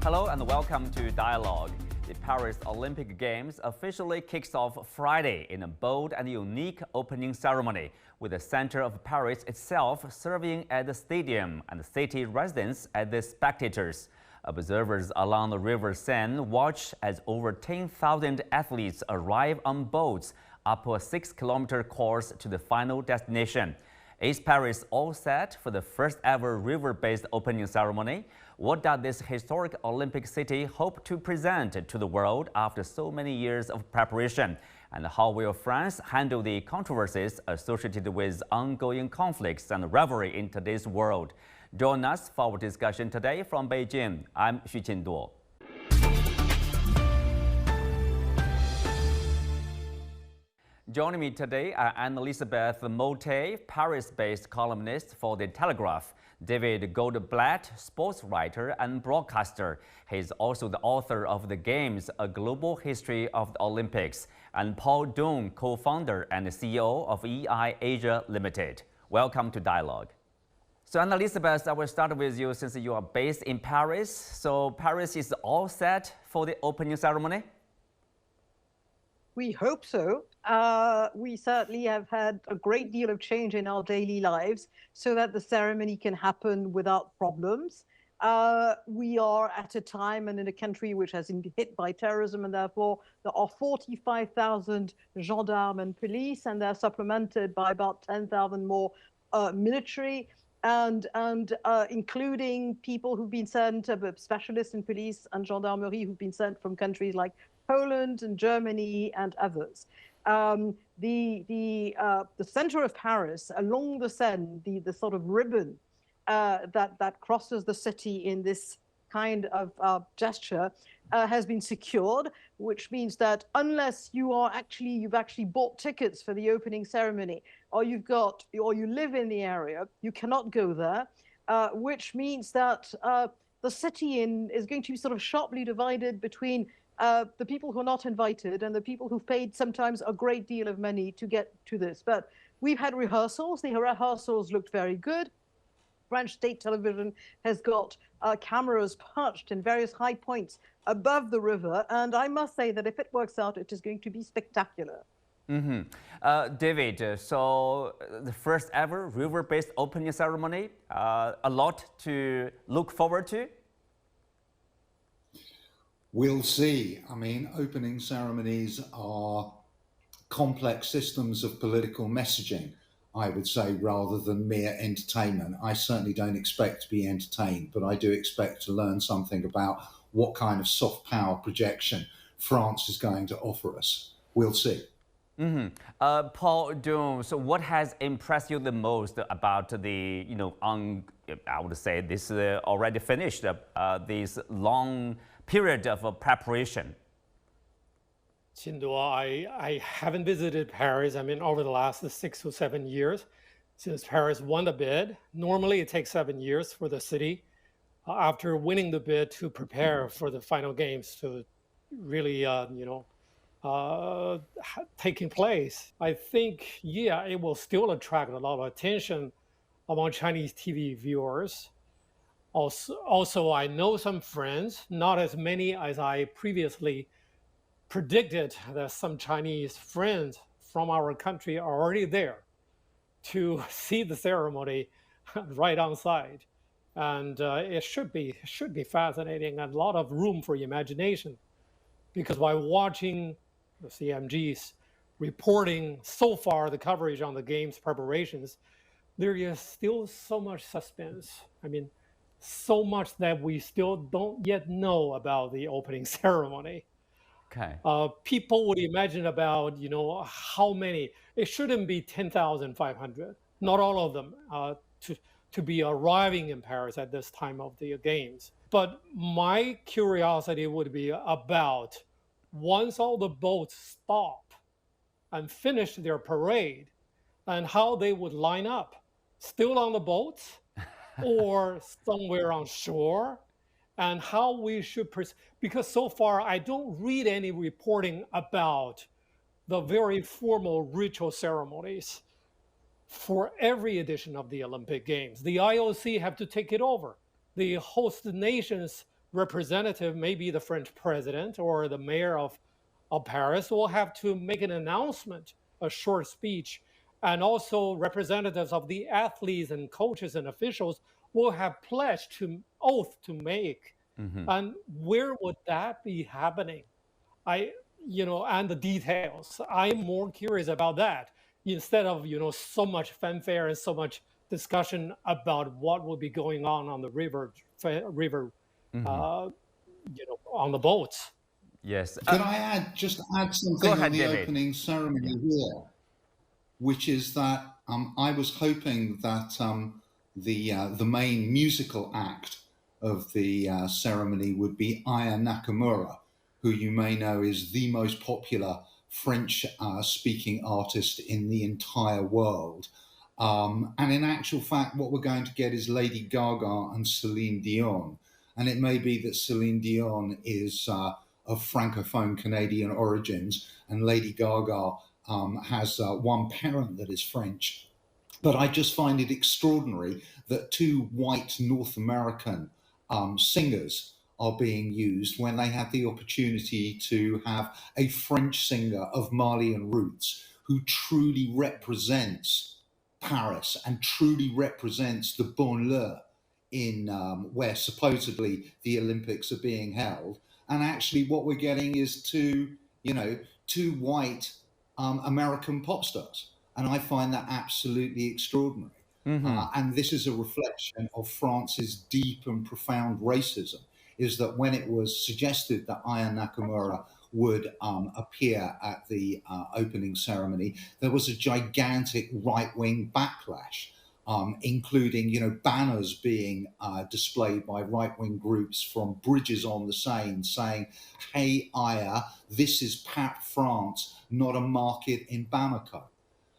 Hello and welcome to Dialogue. The Paris Olympic Games officially kicks off Friday in a bold and unique opening ceremony, with the center of Paris itself serving as the stadium and the city residents as the spectators. Observers along the river Seine watch as over 10,000 athletes arrive on boats up a 6-kilometer course to the final destination. Is Paris all set for the first ever river-based opening ceremony? What does this historic Olympic city hope to present to the world after so many years of preparation? And how will France handle the controversies associated with ongoing conflicts and rivalry in today's world? Join us for our discussion today from Beijing. I'm Xu Qinduo. Joining me today are Anne-Elisabeth Moutet, Paris-based columnist for the Telegraph, David Goldblatt, sports writer and broadcaster. He's also the author of The Games, A Global History of the Olympics, and Paul Dung, co-founder and CEO of EI Asia Limited. Welcome to Dialogue. So Anne-Elisabeth, I will start with you since you are based in Paris. So Paris is all set for the opening ceremony? We hope so. We certainly have had a great deal of change in our daily lives so that the ceremony can happen without problems. We are at a time and in a country which has been hit by terrorism, and therefore there are 45,000 gendarmes and police, and they're supplemented by about 10,000 more military, and including people who've been sent, specialists in police and gendarmerie who've been sent from countries like Poland and Germany and others. The center of Paris, along the Seine, the sort of ribbon that crosses the city in this kind of gesture, has been secured, which means that unless you've actually bought tickets for the opening ceremony, or you live in the area, you cannot go there, which means that the city is going to be sort of sharply divided between the people who are not invited and the people who've paid sometimes a great deal of money to get to this. But we've had rehearsals. The rehearsals looked very good. French state television has got cameras perched in various high points above the river. And I must say that if it works out, it is going to be spectacular. David, so the first ever river-based opening ceremony, a lot to look forward to? We'll see. I mean, opening ceremonies are complex systems of political messaging, I would say, rather than mere entertainment. I certainly don't expect to be entertained, but I do expect to learn something about what kind of soft power projection France is going to offer us. We'll see. Paul Dung, so what has impressed you the most about the, I would say this already finished, this long period of preparation? Qinduo, I haven't visited Paris, over the last 6 or 7 years since Paris won the bid. Normally it takes 7 years for the city after winning the bid to prepare for the final games to really, taking place. I think, it will still attract a lot of attention among Chinese TV viewers. Also, I know some friends, not as many as I previously predicted, that some Chinese friends from our country are already there to see the ceremony right on site. And it should be fascinating and a lot of room for imagination, because by watching the CMG's reporting so far, the coverage on the games preparations, there is still so much suspense. So much that we still don't yet know about the opening ceremony. Okay. People would imagine about, how many. It shouldn't be 10,500, not all of them, to be arriving in Paris at this time of the games. But my curiosity would be about, once all the boats stop and finish their parade, and how they would line up, still on the boats, or somewhere on shore, and how we should because so far I don't read any reporting about the very formal ritual ceremonies for every edition of the Olympic Games. The IOC have to take it over. The host nations representative, maybe the French president or the mayor of Paris, will have to make an announcement, a short speech, and also representatives of the athletes and coaches and officials will have pledged to oath to make. And where would that be happening? And the details. I'm more curious about that instead of, so much fanfare and so much discussion about what will be going on the river, on the boats. Yes. Can I just add something ahead, on the David. opening ceremony here, which is that I was hoping that the main musical act of the ceremony would be Aya Nakamura, who you may know is the most popular French speaking artist in the entire world. And in actual fact, what we're going to get is Lady Gaga and Celine Dion. And it may be that Celine Dion is of Francophone Canadian origins, and Lady Gaga has one parent that is French. But I just find it extraordinary that two white North American singers are being used when they have the opportunity to have a French singer of Malian roots who truly represents Paris and truly represents the banlieue in where supposedly the Olympics are being held. And actually what we're getting is two white American pop stars. And I find that absolutely extraordinary. And this is a reflection of France's deep and profound racism, is that when it was suggested that Aya Nakamura would appear at the opening ceremony, there was a gigantic right-wing backlash, including, banners being displayed by right-wing groups from bridges on the Seine saying, "Hey, Aya, this is France, not a market in Bamako."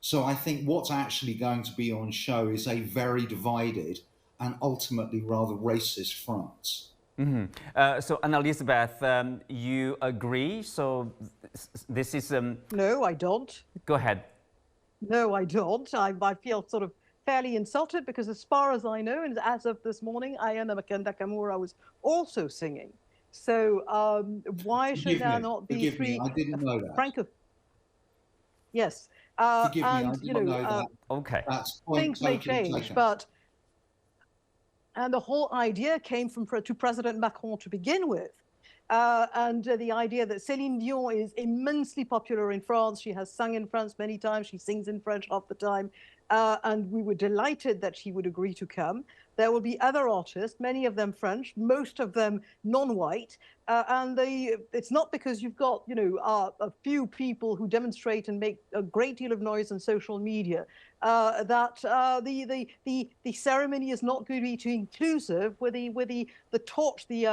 So I think what's actually going to be on show is a very divided and ultimately rather racist France. So Anne-Elisabeth, you agree? So this is... No, I don't. Go ahead. No, I don't. I feel sort of fairly insulted because as far as I know, and as of this morning, Aya Nakamura was also singing. So why should there not be three... I didn't know that. Yes. Forgive me, I didn't know that. Okay. Things may change, but... And the whole idea came to President Macron to begin with. And the idea that Céline Dion is immensely popular in France. She has sung in France many times. She sings in French half the time. And we were delighted that she would agree to come. There will be other artists, many of them French, most of them non-white. And it's not because you've got, a few people who demonstrate and make a great deal of noise on social media that the ceremony is not going to be too inclusive with the torch, the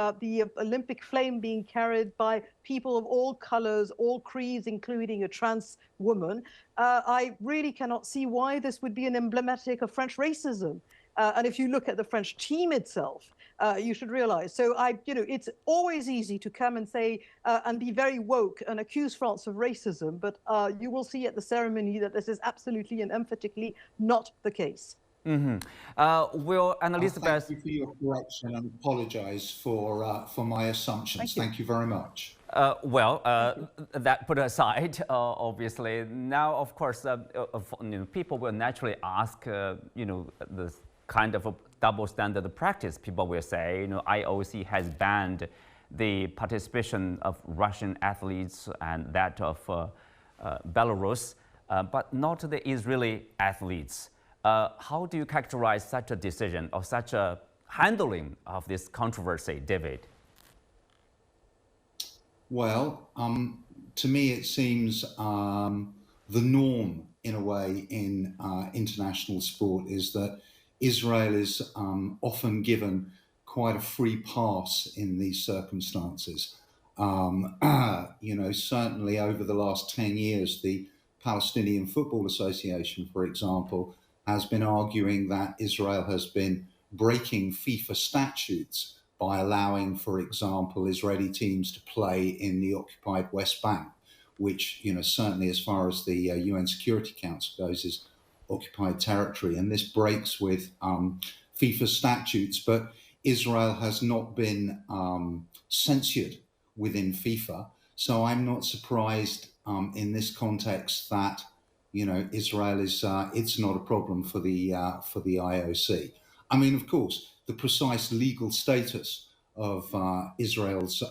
Olympic flame being carried by people of all colors, all creeds, including a trans woman. I really cannot see why this would be an emblematic of French racism. And if you look at the French team itself, you should realize. So it's always easy to come and say and be very woke and accuse France of racism, but you will see at the ceremony that this is absolutely and emphatically not the case. Will Anne-Elisabeth... Thank you for your correction and apologize for my assumptions. Thank you very much. That put aside, obviously, now, of course, people will naturally ask, the kind of a double standard practice. People will say, IOC has banned the participation of Russian athletes and that of Belarus, but not the Israeli athletes. How do you characterize such a decision or such a handling of this controversy, David? Well, to me, it seems the norm, in a way, in international sport is that Israel is often given quite a free pass in these circumstances. Certainly over the last 10 years, the Palestinian Football Association, for example, has been arguing that Israel has been breaking FIFA statutes by allowing, for example, Israeli teams to play in the occupied West Bank, which, certainly as far as the UN Security Council goes, is occupied territory. And this breaks with FIFA statutes. But Israel has not been censured within FIFA. So I'm not surprised in this context that, you know, Israel is it's not a problem for the IOC. I mean, of course, the precise legal status of Israel's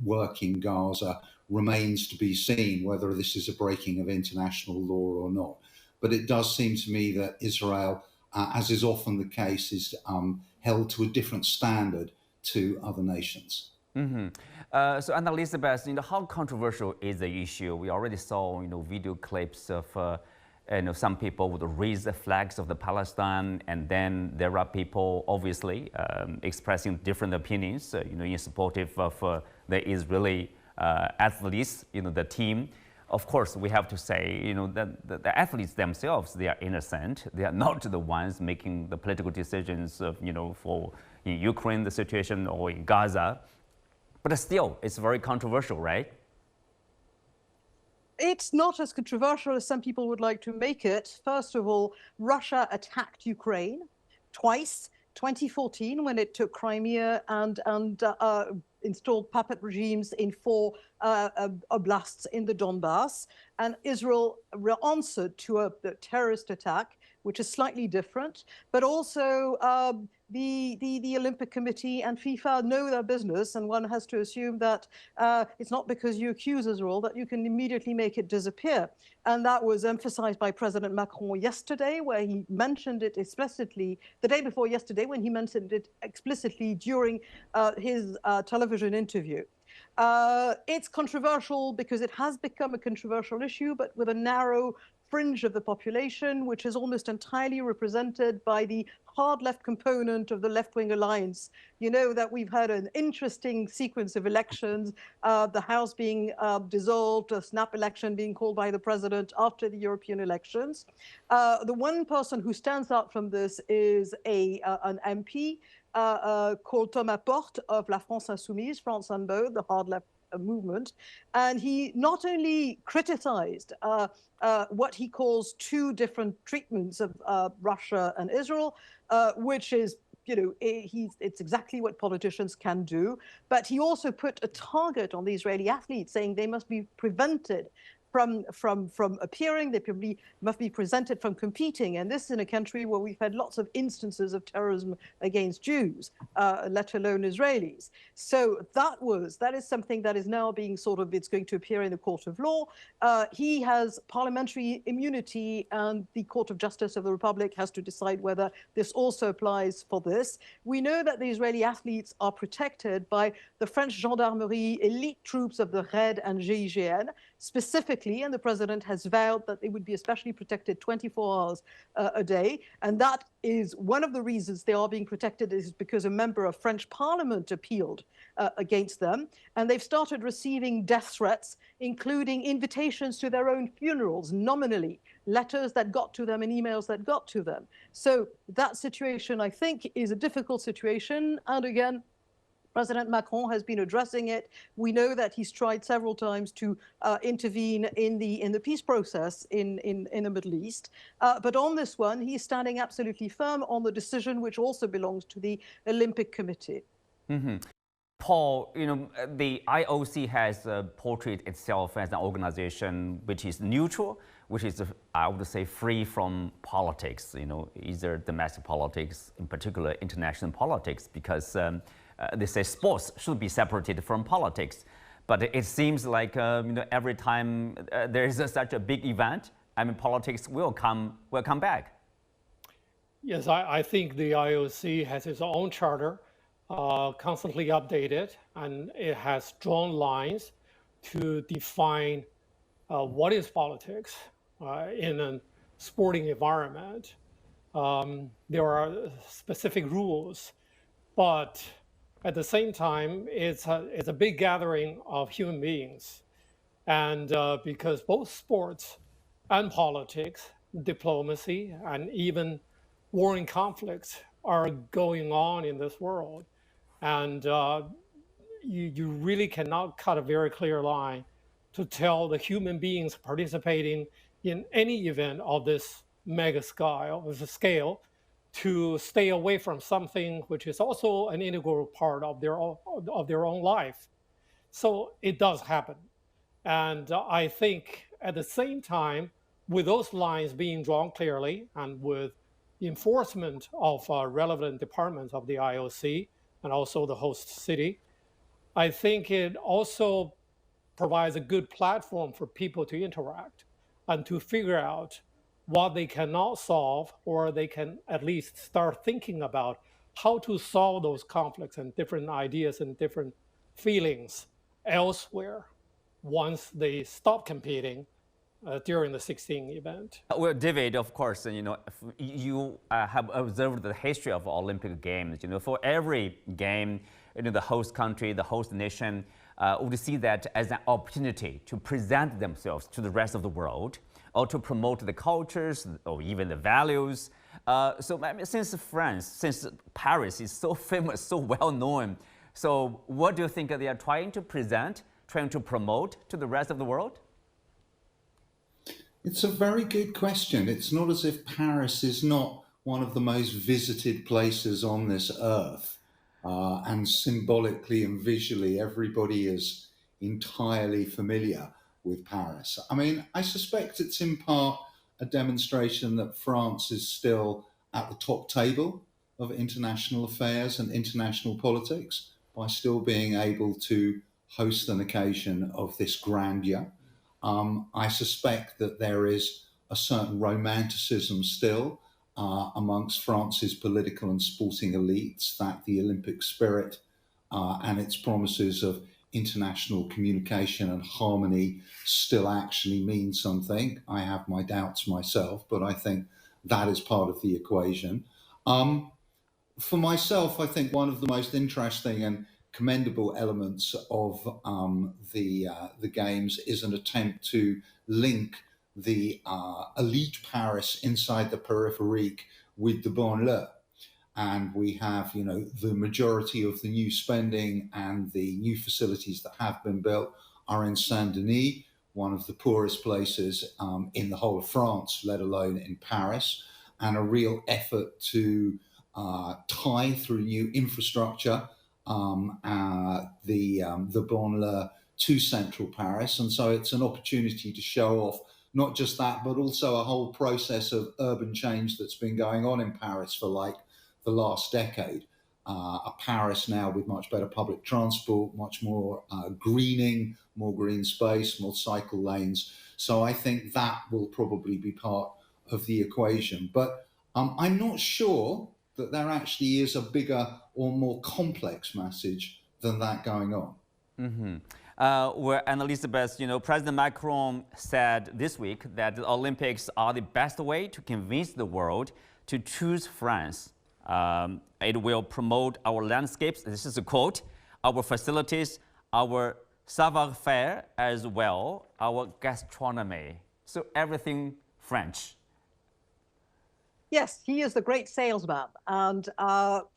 work in Gaza remains to be seen, whether this is a breaking of international law or not. But it does seem to me that Israel, as is often the case, is held to a different standard to other nations. Mm-hmm. So, Anne-Elisabeth, how controversial is the issue? We already saw, video clips of, some people would raise the flags of the Palestine, and then there are people obviously expressing different opinions, in supportive of the Israeli athletes, the team. Of course, we have to say, that the athletes themselves, they are innocent. They are not the ones making the political decisions of, for in Ukraine, the situation, or in Gaza. But still, it's very controversial, right? It's not as controversial as some people would like to make it. First of all, Russia attacked Ukraine twice. 2014, when it took Crimea and installed puppet regimes in 4 oblasts in the Donbass, and Israel answered to a terrorist attack, which is slightly different. But also, the Olympic Committee and FIFA know their business, and one has to assume that it's not because you accuse Israel that you can immediately make it disappear. And that was emphasized by President Macron yesterday, where he mentioned it explicitly, the day before yesterday, when he mentioned it explicitly during his television interview. It's controversial because it has become a controversial issue, but with a narrow fringe of the population, which is almost entirely represented by the hard left component of the left-wing alliance. You know that we've had an interesting sequence of elections, the House being dissolved, a snap election being called by the president after the European elections. The one person who stands out from this is an MP called Thomas Porte of La France Insoumise, France Unbowed, the hard left movement. And he not only criticized what he calls 2 different treatments of Russia and Israel, which is, it's exactly what politicians can do. But he also put a target on the Israeli athletes, saying they must be prevented from appearing, they probably must be prevented from competing. And this in a country where we've had lots of instances of terrorism against Jews, let alone Israelis. So that is something that is now being it's going to appear in the court of law. He has parliamentary immunity, and the Court of Justice of the Republic has to decide whether this also applies for this. We know that the Israeli athletes are protected by the French gendarmerie elite troops of the RAID and GIGN, specifically, and the president has vowed that they would be especially protected 24 hours a day. And that is one of the reasons they are being protected, is because a member of French parliament appealed against them. And they've started receiving death threats, including invitations to their own funerals, nominally, letters that got to them and emails that got to them. So that situation, I think, is a difficult situation. And again, President Macron has been addressing it. We know that he's tried several times to intervene in the peace process in the Middle East. But on this one, he's standing absolutely firm on the decision, which also belongs to the Olympic Committee. Mm-hmm. Paul, the IOC has portrayed itself as an organization which is neutral, which is, I would say, free from politics, either domestic politics, in particular international politics, because they say sports should be separated from politics. But it seems like every time there is such a big event, politics will come back. Yes, I think the IOC has its own charter, constantly updated, and it has drawn lines to define what is politics in a sporting environment. There are specific rules, but at the same time, it's a big gathering of human beings. And because both sports and politics, diplomacy, and even warring conflicts are going on in this world. And you really cannot cut a very clear line to tell the human beings participating in any event of this mega scale to stay away from something which is also an integral part of their own life. So it does happen. And I think at the same time, with those lines being drawn clearly and with enforcement of relevant departments of the IOC and also the host city, I think it also provides a good platform for people to interact and to figure out what they cannot solve, or they can at least start thinking about how to solve those conflicts and different ideas and different feelings elsewhere once they stop competing during the 16 event. Well, David, of course, you have observed the history of Olympic Games. For every game, the host country, the host nation would see that as an opportunity to present themselves to the rest of the world, or to promote the cultures or even the values. So since Paris is so famous, so well known, so what do you think they are trying to present, trying to promote to the rest of the world? It's a very good question. It's not as if Paris is not one of the most visited places on this earth. And symbolically and visually, everybody is entirely familiar with Paris. I mean, I suspect it's in part a demonstration that France is still at the top table of international affairs and international politics by still being able to host an occasion of this grandeur. I suspect that there is a certain romanticism still amongst France's political and sporting elites, that the Olympic spirit and its promises of international communication and harmony still actually mean something. I have my doubts myself, but I think that is part of the equation. For myself, I think one of the most interesting and commendable elements of the Games is an attempt to link the elite Paris inside the périphérique with the banlieue. And we have, the majority of the new spending and the new facilities that have been built are in Saint-Denis, one of the poorest places in the whole of France, let alone in Paris, and a real effort to tie through new infrastructure the banlieue to central Paris. And so it's an opportunity to show off not just that, but also a whole process of urban change that's been going on in Paris for like the last decade. A Paris now with much better public transport, much more greening, more green space, more cycle lanes. So I think that will probably be part of the equation. But I'm not sure that there actually is a bigger or more complex message than that going on. Mm-hmm. Where Anne-Elisabeth, President Macron said this week that the Olympics are the best way to convince the world to choose France. It will promote our landscapes, this is a quote, our facilities, our savoir-faire as well, our gastronomy. So everything French. Yes, he is the great salesman. And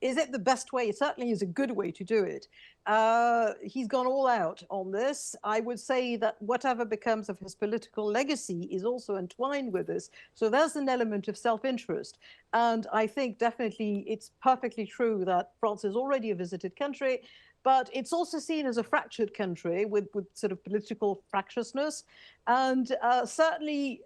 is it the best way? It certainly is a good way to do it. He's gone all out on this. I would say that whatever becomes of his political legacy is also entwined with this. So there's an element of self-interest. And I think definitely it's perfectly true that France is already a visited country, but it's also seen as a fractured country with sort of political fractiousness. And certainly,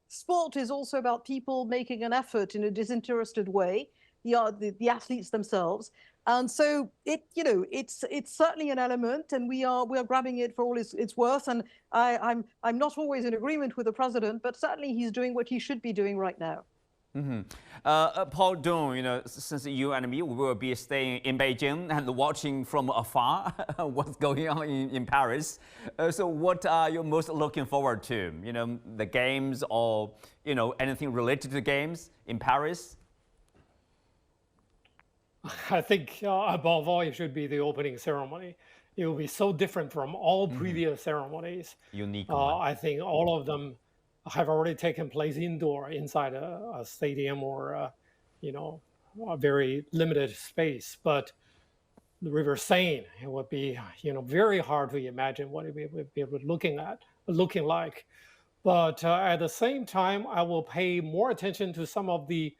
sport is also about people making an effort in a disinterested way, the athletes themselves. And so it's certainly an element, and we are grabbing it for all it's worth. And I'm not always in agreement with the president, but certainly he's doing what he should be doing right now. Mm-hmm. Paul Dung, since you and me, we will be staying in Beijing and watching from afar what's going on in Paris. So what are you most looking forward to? The games or, anything related to the games in Paris? I think above all, it should be the opening ceremony. It will be so different from all previous ceremonies. Unique. I think all of them have already taken place indoor, inside a stadium or, a very limited space. But the River Seine, it would be, very hard to imagine what it would be looking like. But at the same time, I will pay more attention to some of the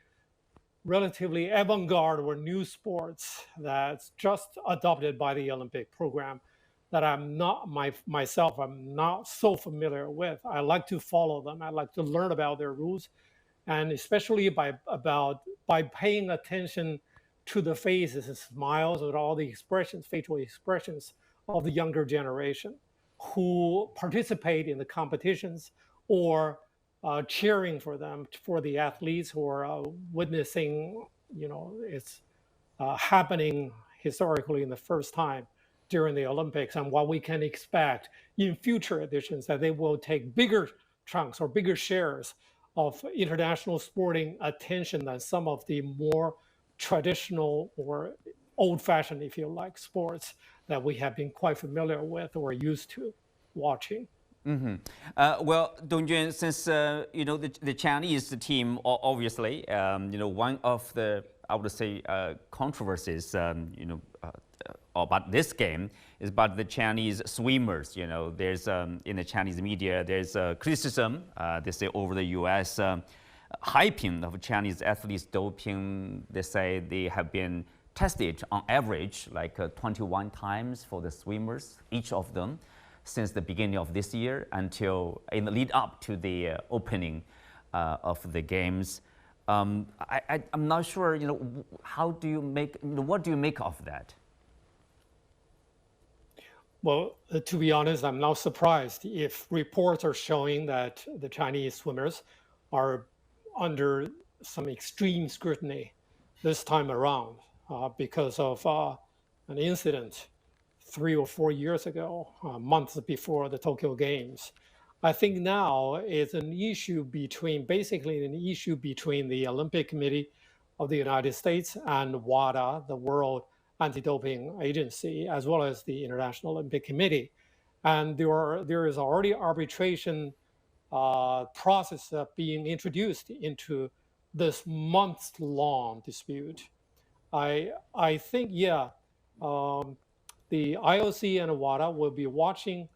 relatively avant-garde or new sports that's just adopted by the Olympic program that I'm not myself, I'm not so familiar with. I like to follow them. I like to learn about their rules, and especially by paying attention to the faces and smiles and all the expressions, facial expressions of the younger generation who participate in the competitions or cheering for them, for the athletes who are witnessing, it's happening historically in the first time during the Olympics, and what we can expect in future editions, that they will take bigger chunks or bigger shares of international sporting attention than some of the more traditional or old-fashioned, if you like, sports that we have been quite familiar with or used to watching. Well, Dongjun, since the Chinese team, obviously, one of the, I would say, controversies, about this game is about the Chinese swimmers. There's in the Chinese media, there's criticism. They say over the U.S. Hyping of Chinese athletes doping. They say they have been tested on average like 21 times for the swimmers, each of them, since the beginning of this year until in the lead up to the opening of the games. I'm not sure, how do you make, what do you make of that? Well, to be honest, I'm not surprised if reports are showing that the Chinese swimmers are under some extreme scrutiny this time around because of an incident 3 or 4 years ago, months before the Tokyo Games. I think now it's basically an issue between the Olympic Committee of the United States and WADA, the World Anti-Doping Agency, as well as the International Olympic Committee. And there is already arbitration process being introduced into this months-long dispute. I think, the IOC and WADA will be watching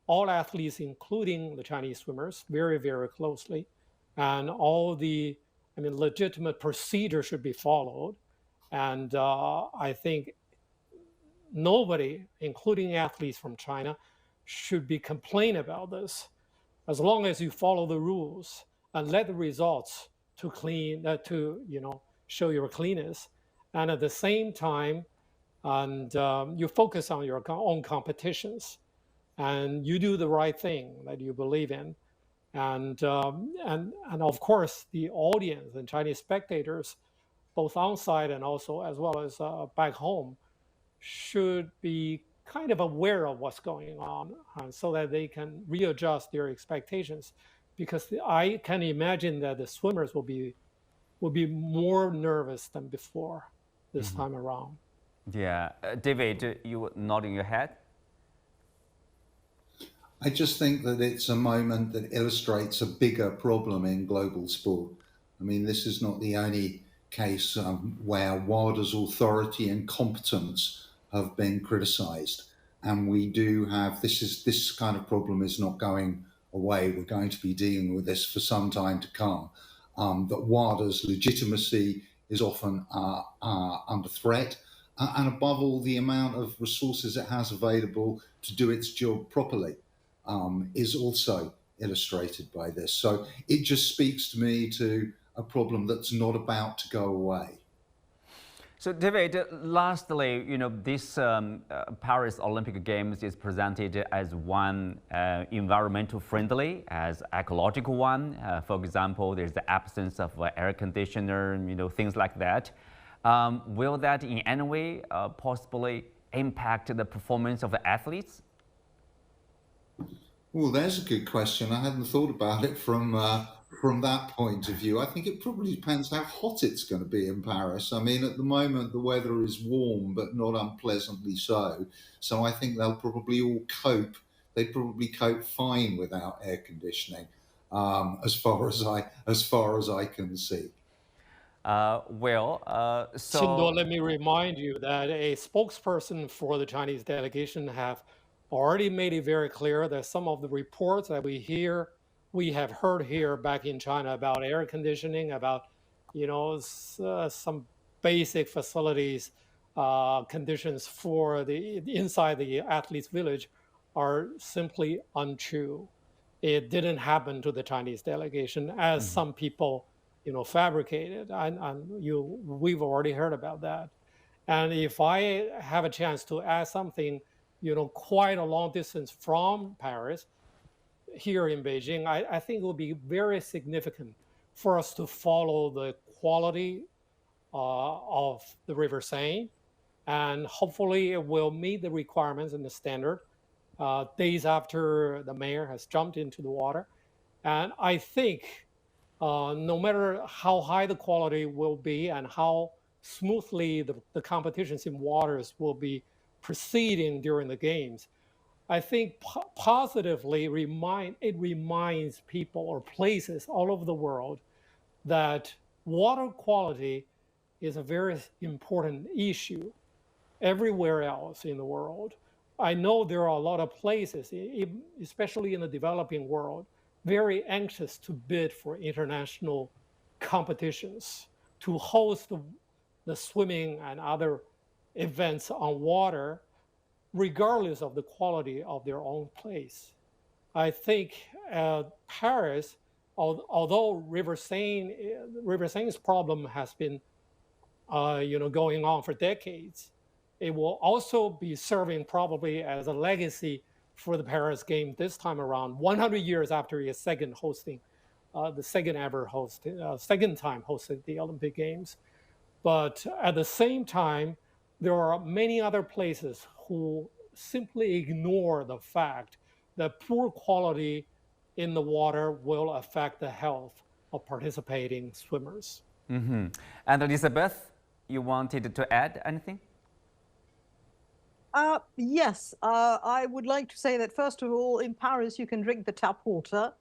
all athletes, including the Chinese swimmers, very, very closely. And all the legitimate procedure should be followed. And I think nobody, including athletes from China, should be complaining about this, as long as you follow the rules and let the results to show your cleanness, and at the same time, you focus on your own competitions, and you do the right thing that you believe in, and of course the audience and Chinese spectators, both on site and also as well as back home, should be kind of aware of what's going on, so that they can readjust their expectations, because I can imagine that the swimmers will be more nervous than before this time around. Yeah, David, you were nodding your head. I just think that it's a moment that illustrates a bigger problem in global sport. I mean, this is not the only case where WADA's authority and competence have been criticised, and we do have this kind of problem is not going away. We're going to be dealing with this for some time to come. That WADA's legitimacy is often under threat, and above all, the amount of resources it has available to do its job properly is also illustrated by this. So it just speaks to me to a problem that's not about to go away. So, David, lastly, this Paris Olympic Games is presented as one environmental friendly, as ecological one. For example, there's the absence of air conditioner, things like that. Will that in any way possibly impact the performance of the athletes? Well, there's a good question. I hadn't thought about it from that point of view. I think it probably depends how hot it's going to be in Paris. I mean, at the moment, the weather is warm, but not unpleasantly so. So I think they'll probably all cope. They'd probably cope fine without air conditioning, as far as I can see. Qingduo, let me remind you that a spokesperson for the Chinese delegation have already made it very clear that some of the reports that we have heard here back in China about air conditioning, about some basic facilities, conditions for the inside the athletes' village are simply untrue. It didn't happen to the Chinese delegation as some people, fabricated. And we've already heard about that. And if I have a chance to add something, quite a long distance from Paris, here in Beijing, I think it will be very significant for us to follow the quality of the River Seine, and hopefully it will meet the requirements and the standard days after the mayor has jumped into the water. And I think no matter how high the quality will be and how smoothly the competitions in waters will be proceeding during the games, I think positively it reminds people or places all over the world that water quality is a very important issue everywhere else in the world. I know there are a lot of places, especially in the developing world, very anxious to bid for international competitions, to host the swimming and other events on water, regardless of the quality of their own place. I think Paris, although River Seine's problem has been going on for decades, it will also be serving probably as a legacy for the Paris game this time around, 100 years after its second time hosted the Olympic Games. But at the same time, there are many other places who simply ignore the fact that poor quality in the water will affect the health of participating swimmers. And Elizabeth, you wanted to add anything? Yes, I would like to say that, first of all, in Paris, you can drink the tap water,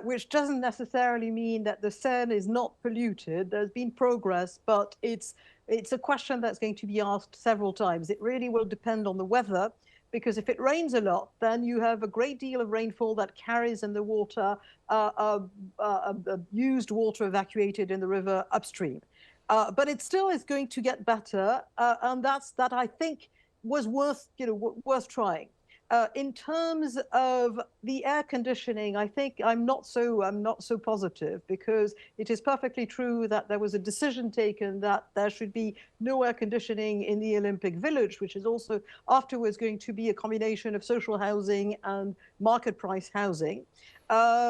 which doesn't necessarily mean that the Seine is not polluted. There's been progress, but it's a question that's going to be asked several times. It really will depend on the weather, because if it rains a lot, then you have a great deal of rainfall that carries in the water, used water evacuated in the river upstream. But it still is going to get better, and that I think was worth trying. In terms of the air conditioning, I think I'm not so positive, because it is perfectly true that there was a decision taken that there should be no air conditioning in the Olympic Village, which is also afterwards going to be a combination of social housing and market price housing.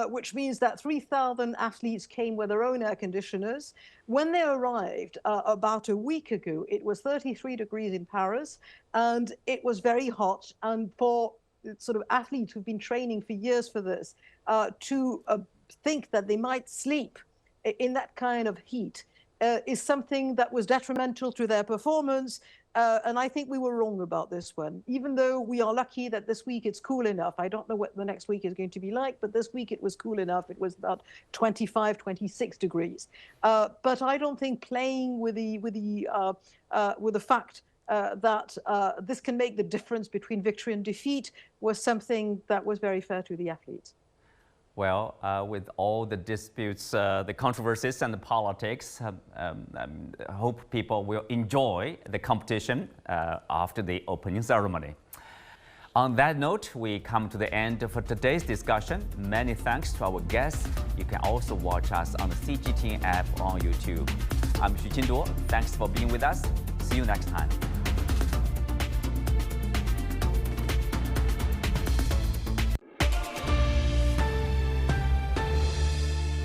Which means that 3,000 athletes came with their own air conditioners. When they arrived about a week ago, it was 33 degrees in Paris, and it was very hot. And for sort of athletes who've been training for years for this, to think that they might sleep in that kind of heat is something that was detrimental to their performance. And I think we were wrong about this one, even though we are lucky that this week it's cool enough. I don't know what the next week is going to be like, but this week it was cool enough. It was about 25, 26 degrees. But I don't think playing with the fact that this can make the difference between victory and defeat was something that was very fair to the athletes. Well, with all the disputes, the controversies and the politics, I hope people will enjoy the competition after the opening ceremony. On that note, we come to the end of today's discussion. Many thanks to our guests. You can also watch us on the CGTN app on YouTube. I'm Xu Qinduo. Thanks for being with us. See you next time.